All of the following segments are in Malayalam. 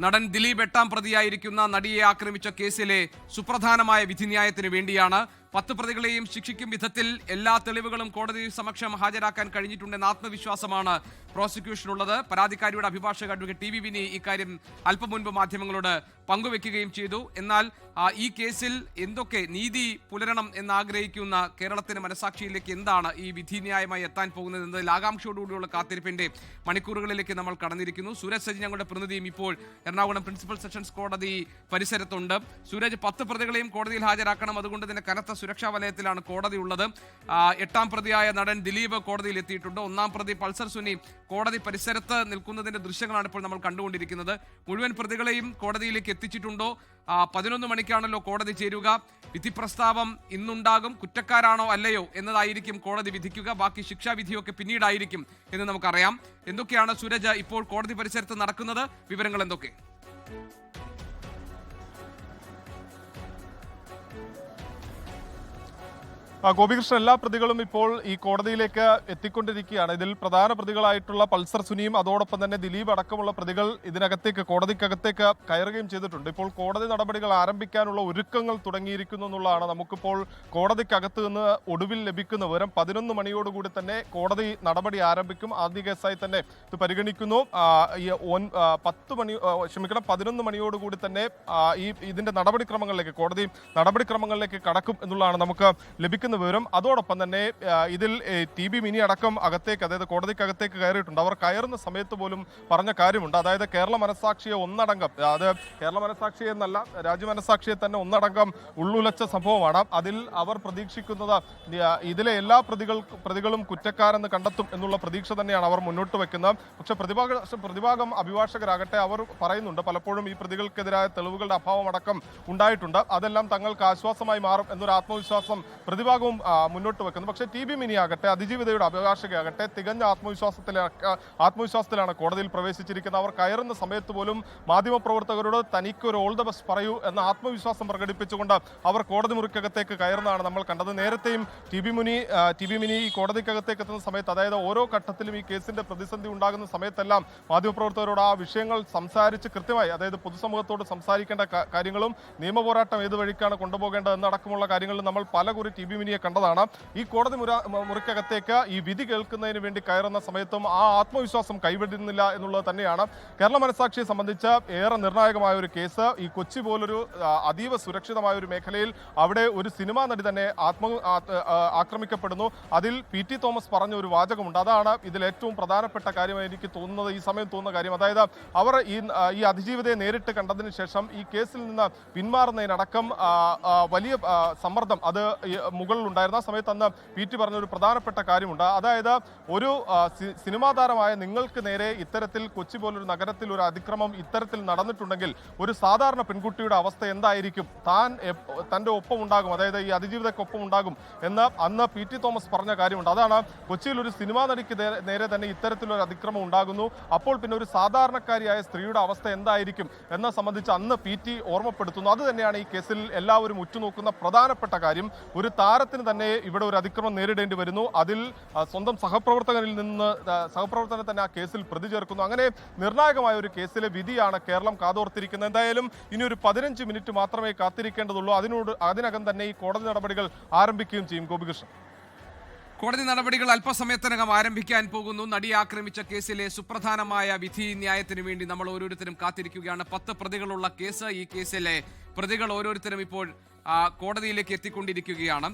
നടൻ ദിലീപ് എട്ടാം പ്രതിയായിരിക്കുന്ന നടിയെ ആക്രമിച്ച കേസിലെ സുപ്രധാനമായ വിധിന്യായത്തിന് വേണ്ടിയാണ്. 10 പ്രതികളെയും ശിക്ഷിക്കും വിധത്തിൽ എല്ലാ തെളിവുകളും കോടതി സമക്ഷം ഹാജരാക്കാൻ കഴിഞ്ഞിട്ടുണ്ടെന്ന ആത്മവിശ്വാസമാണ് പ്രോസിക്യൂഷനുള്ളത്. പരാതിക്കാരിയുടെ അഭിഭാഷക അഡ്വക്കേറ്റ് ടി.വി. വിനി ഇക്കാര്യം അല്പം മുൻപ് മാധ്യമങ്ങളോട് പങ്കുവെക്കുകയും ചെയ്തു. എന്നാൽ ഈ കേസിൽ എന്തൊക്കെ നീതി പുലരണം എന്നാഗ്രഹിക്കുന്ന കേരളത്തിന്റെ മനസാക്ഷിയിലേക്ക് എന്താണ് ഈ വിധിന്യായമായി എത്താൻ പോകുന്നത് എന്നതിൽ ആകാംക്ഷയോടുകൂടിയുള്ള കാത്തിരിപ്പിന്റെ മണിക്കൂറുകളിലേക്ക് നമ്മൾ കടന്നിരിക്കുന്നു. സൂരജ് സജി ഞങ്ങളുടെ പ്രതിനിധിയും ഇപ്പോൾ എറണാകുളം പ്രിൻസിപ്പൽ സെഷൻസ് കോടതി പരിസരത്തുണ്ട്. സൂരജ്, 10 പ്രതികളെയും കോടതിയിൽ ഹാജരാക്കണം. അതുകൊണ്ട് തന്നെ കനത്ത സുരക്ഷാ വലയത്തിലാണ് കോടതി ഉള്ളത്. 8ാം പ്രതിയായ നടൻ ദിലീപ് കോടതിയിൽ എത്തിയിട്ടുണ്ട്. 1ാം പ്രതി പൾസർ സുനി കോടതി പരിസരത്ത് നിൽക്കുന്നതിന്റെ ദൃശ്യങ്ങളാണ് ഇപ്പോൾ നമ്മൾ കണ്ടുകൊണ്ടിരിക്കുന്നത്. മുഴുവൻ പ്രതികളെയും കോടതിയിലേക്ക് എത്തിച്ചിട്ടുണ്ടോ? 11 മണിക്കാണല്ലോ കോടതി ചേരുക. വിധി പ്രസ്താവം ഇന്നുണ്ടാകും. കുറ്റക്കാരാണോ അല്ലയോ എന്നതായിരിക്കും കോടതി വിധിക്കുക. ബാക്കി ശിക്ഷാവിധിയൊക്കെ പിന്നീടായിരിക്കും എന്ന് നമുക്കറിയാം. എന്തൊക്കെയാണ് സൂരജ് ഇപ്പോൾ കോടതി പരിസരത്ത് നടക്കുന്നത്? വിവരങ്ങൾ എന്തൊക്കെ? ഗോപികൃഷ്ണൻ, എല്ലാ പ്രതികളും ഇപ്പോൾ ഈ കോടതിയിലേക്ക് എത്തിക്കൊണ്ടിരിക്കുകയാണ്. ഇതിൽ പ്രധാന പ്രതികളായിട്ടുള്ള പൾസർ സുനിയും അതോടൊപ്പം തന്നെ ദിലീപ് അടക്കമുള്ള പ്രതികൾ ഇതിനകത്തേക്ക് കോടതിക്കകത്തേക്ക് കയറുകയും ചെയ്തിട്ടുണ്ട്. ഇപ്പോൾ കോടതി നടപടികൾ ആരംഭിക്കാനുള്ള ഒരുക്കങ്ങൾ തുടങ്ങിയിരിക്കുന്നു എന്നുള്ളതാണ് നമുക്കിപ്പോൾ കോടതിക്കകത്ത് നിന്ന് ഒടുവിൽ ലഭിക്കുന്ന വിവരം. 11 മണിയോടുകൂടി തന്നെ കോടതി നടപടി ആരംഭിക്കും. ആദ്യ കേസായി തന്നെ ഇത് പരിഗണിക്കുന്നു. 11 മണിയോടുകൂടി തന്നെ ഇതിന്റെ നടപടിക്രമങ്ങളിലേക്ക് കോടതി നടപടിക്രമങ്ങളിലേക്ക് കടക്കും എന്നുള്ളതാണ് നമുക്ക് ലഭിക്കുന്ന വിവരം. അതോടൊപ്പം തന്നെ ഇതിൽ ടി.ബി. മിനി അടക്കം അകത്തേക്ക്, അതായത് കോടതിക്കകത്തേക്ക് കയറിയിട്ടുണ്ട്. അവർ കയറുന്ന സമയത്ത് പോലും പറഞ്ഞ കാര്യമുണ്ട്. അതായത് കേരള മനസാക്ഷിയെ ഒന്നടങ്കം, അത് കേരള മനസാക്ഷിയെ എന്നല്ല രാജ്യമനസാക്ഷിയെ തന്നെ ഒന്നടങ്കം ഉള്ളുലച്ച സംഭവമാണ്. അതിൽ അവർ പ്രതീക്ഷിക്കുന്നത് ഇതിലെ എല്ലാ പ്രതികളും കുറ്റക്കാരെന്ന് കണ്ടെത്തും എന്നുള്ള പ്രതീക്ഷ തന്നെയാണ് അവർ മുന്നോട്ട് വെക്കുന്നത്. പക്ഷെ പ്രതിഭാഗം അഭിഭാഷകരാകട്ടെ അവർ പറയുന്നുണ്ട് പലപ്പോഴും ഈ പ്രതികൾക്കെതിരായ തെളിവുകളുടെ അഭാവം അടക്കം ഉണ്ടായിട്ടുണ്ട്. അതെല്ലാം തങ്ങൾക്ക് ആശ്വാസമായി മാറും എന്നൊരു ആത്മവിശ്വാസം പ്രതിഭാഗം മുന്നോട്ട് വെക്കുന്നു. പക്ഷേ ടി.ബി. മിനി ആകട്ടെ, അതിജീവിതയുടെ അഭിഭാഷകയാകട്ടെ തികഞ്ഞ ആത്മവിശ്വാസത്തിലാണ് കോടതിയിൽ പ്രവേശിച്ചിരിക്കുന്നത്. അവർ കയറുന്ന സമയത്ത് പോലും മാധ്യമപ്രവർത്തകരോട് തനിക്കൊരു ഓൾ ദ ബെസ്റ്റ് പറയൂ എന്ന ആത്മവിശ്വാസം പ്രകടിപ്പിച്ചുകൊണ്ട് അവർ കോടതി മുറിക്കകത്തേക്ക് കയറുന്നതാണ് നമ്മൾ കണ്ടത്. നേരത്തെയും ടി.ബി. മിനി ഈ കോടതിക്കകത്തേക്ക് എത്തുന്ന സമയത്ത്, അതായത് ഓരോ ഘട്ടത്തിലും ഈ കേസിന്റെ പ്രതിസന്ധി ഉണ്ടാകുന്ന സമയത്തെല്ലാം മാധ്യമപ്രവർത്തകരോട് ആ വിഷയങ്ങൾ സംസാരിച്ച് കൃത്യമായി, അതായത് പൊതുസമൂഹത്തോട് സംസാരിക്കേണ്ട കാര്യങ്ങളും നിയമപോരാട്ടം ഏത് വഴിക്കാണ് കൊണ്ടുപോകേണ്ടത് എന്നടക്കമുള്ള കാര്യങ്ങളിൽ നമ്മൾ പലകുറി ടി.ബി. മിനിയെ കണ്ടതാണ്. ഈ കോടതി മുറിക്കകത്തേക്ക് ഈ വിധി കേൾക്കുന്നതിന് വേണ്ടി കയറുന്ന സമയത്തും ആ ആത്മവിശ്വാസം കൈവിടുന്നില്ല എന്നുള്ളത് തന്നെയാണ്. കേരള മനസാക്ഷിയെ സംബന്ധിച്ച് ഏറെ നിർണായകമായ ഒരു കേസ്. ഈ കൊച്ചി പോലൊരു അതീവ സുരക്ഷിതമായ ഒരു മേഖലയിൽ അവിടെ ഒരു സിനിമാ നടി തന്നെ ആക്രമിക്കപ്പെടുന്നു. അതിൽ പി.ടി. തോമസ് പറഞ്ഞ ഒരു വാചകമുണ്ട്. അതാണ് ഇതിൽ ഏറ്റവും പ്രധാനപ്പെട്ട കാര്യമായി എനിക്ക് തോന്നുന്നത്, ഈ സമയം തോന്നുന്ന കാര്യം. അതായത് അവർ ഈ അതിജീവിതയെ നേരിട്ട് കണ്ടതിന് ശേഷം ഈ കേസിൽ നിന്ന് പിന്മാറുന്നതിനടക്കം വലിയ സമ്മർദ്ദം അത് മുകളിലുണ്ടായിരുന്ന ആ സമയത്ത് അന്ന് പി.ടി. പറഞ്ഞൊരു പ്രധാനപ്പെട്ട കാര്യമുണ്ട്. അതായത് ഒരു സിനിമാ താരമായ നിങ്ങൾക്ക് നേരെ ഇത്തരത്തിൽ കൊച്ചി പോലൊരു നഗരത്തിൽ ഒരു അതിക്രമം ഇത്തരത്തിൽ നടന്നിട്ടുണ്ടെങ്കിൽ ഒരു സാധാരണ പെൺകുട്ടിയുടെ അവസ്ഥ എന്തായിരിക്കും? തൻ്റെ ഒപ്പം ഉണ്ടാകും, അതായത് ഈ അതിജീവിതക്കൊപ്പം ഉണ്ടാകും എന്ന് അന്ന് പി.ടി. തോമസ് പറഞ്ഞ കാര്യമുണ്ട്. അതാണ് കൊച്ചിയിൽ ഒരു സിനിമാ നടിക്ക് നേരെ തന്നെ ഇത്തരത്തിലൊരു അതിക്രമം ഉണ്ടാകുന്നു, അപ്പോൾ പിന്നെ ഒരു സാധാരണക്കാരിയായ സ്ത്രീയുടെ അവസ്ഥ എന്തായിരിക്കും എന്നെ സംബന്ധിച്ച് അന്ന് പി.ടി. ഓർമ്മപ്പെടുത്തുന്നു. അത് തന്നെയാണ് ഈ കേസിൽ എല്ലാവരും ഉറ്റുനോക്കുന്ന പ്രധാനപ്പെട്ട കാര്യം. ഒരു താരത്തിന് തന്നെ ഇവിടെ ഒരു അതിക്രമം നേരിടേണ്ടി വരുന്നു. അതിൽ സ്വന്തം സഹപ്രവർത്തകനെ തന്നെ ആ കേസിൽ പ്രതി ചേർക്കുന്നു. അങ്ങനെ നിർണായകമായ ഒരു കേസിലെ വിധിയാണ് കേരളം കാതോർത്തിരിക്കുന്നത്. എന്തായാലും ഇനി ഒരു 15 മിനിറ്റ് മാത്രമേ കാത്തിരിക്കേണ്ടതുള്ളൂ. അതിനകം തന്നെ ഈ കോടതി നടപടികൾ ആരംഭിക്കുകയും ചെയ്യും. ഗോപികൃഷ്ണൻ, കോടതി നടപടികൾ അല്പസമയത്തിനകം ആരംഭിക്കാൻ പോകുന്നു. നടിയെ ആക്രമിച്ച കേസിലെ സുപ്രധാനമായ വിധി ന്യായത്തിന് വേണ്ടി നമ്മൾ ഓരോരുത്തരും കാത്തിരിക്കുകയാണ്. 10 പ്രതികളുള്ള കേസ്. ഈ കേസിലെ പ്രതികൾ ഓരോരുത്തരും ഇപ്പോൾ കോടതിയിലേക്ക് എത്തിക്കൊണ്ടിരിക്കുകയാണ്.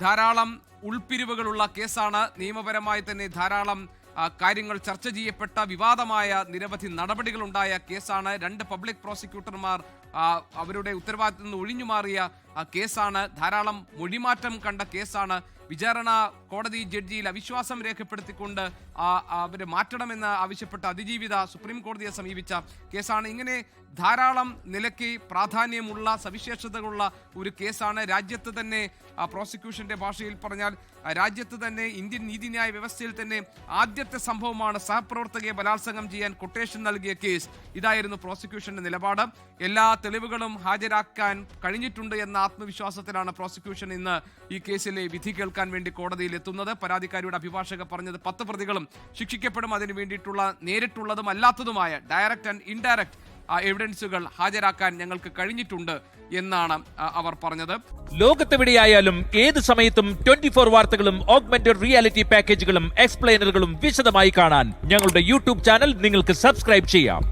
ധാരാളം ഉൾപ്പിരിവുകളുള്ള കേസാണ്. നിയമപരമായി തന്നെ ധാരാളം കാര്യങ്ങൾ ചർച്ച ചെയ്യപ്പെട്ട വിവാദമായ നിരവധി നടപടികളുണ്ടായ കേസാണ്. 2 പബ്ലിക് പ്രോസിക്യൂട്ടർമാർ അവരുടെ ഉത്തരവാദിത്തത്തിൽ നിന്ന് ഒഴിഞ്ഞുമാറിയ കേസാണ്. ധാരാളം മൊഴിമാറ്റം കണ്ട കേസാണ്. വിചാരണ കോടതി ജഡ്ജിയിൽ അവിശ്വാസം രേഖപ്പെടുത്തിക്കൊണ്ട് അവരെ മാറ്റണമെന്ന് ആവശ്യപ്പെട്ട അതിജീവിത സുപ്രീം കോടതിയെ സമീപിച്ച കേസാണ്. ഇങ്ങനെ ധാരാളം നിലയ്ക്ക് പ്രാധാന്യമുള്ള സവിശേഷതകളുള്ള ഒരു കേസാണ്. രാജ്യത്ത് തന്നെ പ്രോസിക്യൂഷന്റെ ഭാഷയിൽ പറഞ്ഞാൽ രാജ്യത്ത് തന്നെ ഇന്ത്യൻ നീതിന്യായ വ്യവസ്ഥയിൽ തന്നെ ആദ്യത്തെ സംഭവമാണ് സഹപ്രവർത്തകയെ ബലാത്സംഗം ചെയ്യാൻ കൊട്ടേഷൻ നൽകിയ കേസ്. ഇതായിരുന്നു പ്രോസിക്യൂഷന്റെ നിലപാട്. എല്ലാ തെളിവുകളും ഹാജരാക്കാൻ കഴിഞ്ഞിട്ടുണ്ട് എന്ന ആത്മവിശ്വാസത്തിലാണ് പ്രോസിക്യൂഷൻ ഇന്ന് ഈ കേസിലെ വിധി കേൾക്കാൻ വേണ്ടി കോടതിയിൽ എത്തുന്നത്. പരാതിക്കാരിയുടെ അഭിഭാഷക പറഞ്ഞത് 10 പ്രതികളും ശിക്ഷിക്കപ്പെടും. അതിനു വേണ്ടിയിട്ടുള്ള നേരിട്ടുള്ളതും അല്ലാത്തതുമായ ഡയറക്റ്റ് ആൻഡ് ഇൻഡയറക്റ്റ് എവിഡൻസുകൾ ഹാജരാക്കാൻ ഞങ്ങൾക്ക് കഴിഞ്ഞിട്ടുണ്ട് എന്നാണ് അവർ പറഞ്ഞത്. ലോകത്തെവിടെയായാലും ഏത് സമയത്തും 24 വാർത്തകളും ഓഗ്മെന്റഡ് റിയാലിറ്റി പാക്കേജുകളും എക്സ്പ്ലെയിനറുകളും വിശദമായി കാണാൻ ഞങ്ങളുടെ യൂട്യൂബ് ചാനൽ നിങ്ങൾക്ക് സബ്സ്ക്രൈബ് ചെയ്യാം.